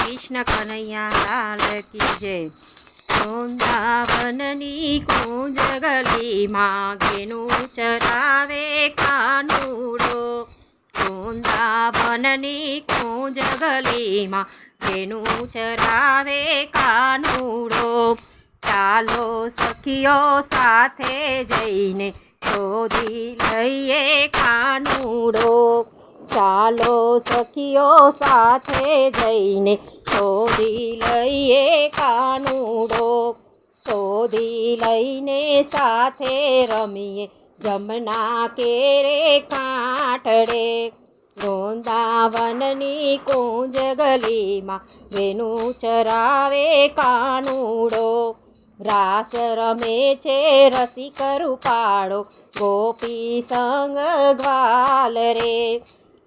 कृष्ण कन्हैया लाल की जय। वृंदावननी कूंज गली माँ घेनु चरावे कानूड़ो। वृंदावननी कूंज गली माँ घेनु चरावे कानूड़ो। चालो सखियो साथे जईने शोधी लईए कानूड़ो। चालो सखियो साथे जईने शोधी लईए कानूड़ो। शोधी लईने साथे रमीए जमना केरे कांठड़े। वृंदावननी कूंज गली माँ वेणु चरावे कानूड़ो। रास रमे छे रसिक रूपाळो गोपी संग ग्वाल रे।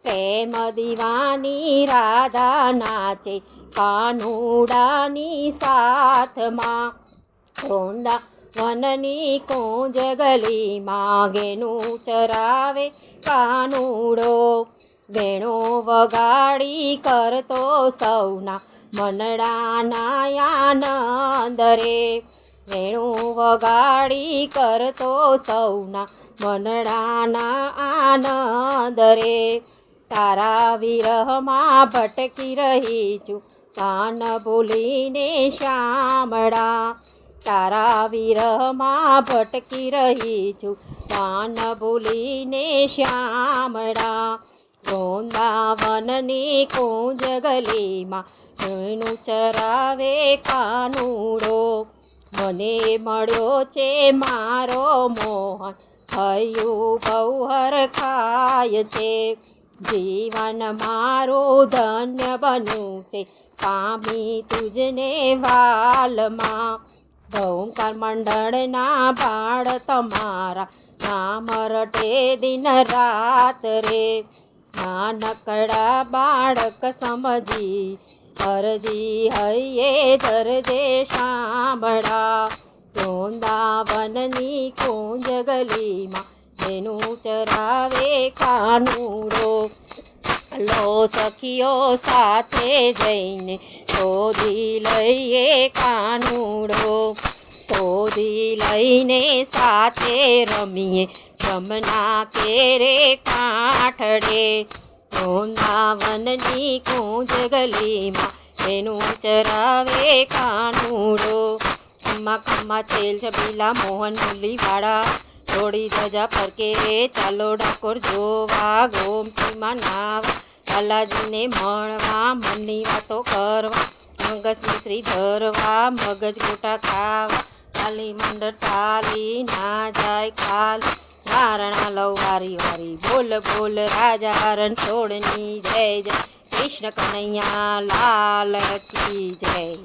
प्रेम दीवानी राधा नाचे कानूडानी साथ माँ। वृंदावननी कूंज गली माँ घेनु चरावे कानूड़ो। वेणो वगाड़ी करतो सौना मनडाना आनंद रे। वेणु वगाड़ी करतो सौना मनडाना आनंद रे। तारा विरह मां भटकी रही छू कान बोलीने श्यामड़ा। तारा विरह मां भटकी रही छू कान बोलीने श्यामड़ा। वृंदावननी कूंज गली माँ वेणु चरावे कानूड़ो। मने मळ्यो छे मारो मोहन थयुं बहु हरखाय छे। जीवन मारो धन्य बन्युं छे पामी तुझने वालमा। ओंकार मंडळना बाळ तमारा नाम रटे दिन रात रे। नानकड़ा बाळक समझी अरजी हइये धरजे शामड़ा। वृंदावननी कूंज गली माँ वेणु चरावे कानूड़ो। लो सखियो साथे जईने शोधी लईए कानूड़ो। शोधी लईने साथे रमीए जमना केरे कांठड़े। वृंदावननी कूंज गली माँ वेणु चरावे कानूड़ो। खम्मा खम्मा छेल छबीला मोहन मुरली वाड़ा जोड़ी धजा फरके रे। चालो डाकोर जोवा गोमती मां नावा। बालाजी ने मळवा मननी वातो करवा। मगज मिश्री धरवा मगज गोटा खावा। थाली मंडळ थाली ना जाय खाली। धारणा लव वारी वारी बोल बोल राजा रणछोड़नी जय जय। कृष्ण कन्हैया लाल की जय।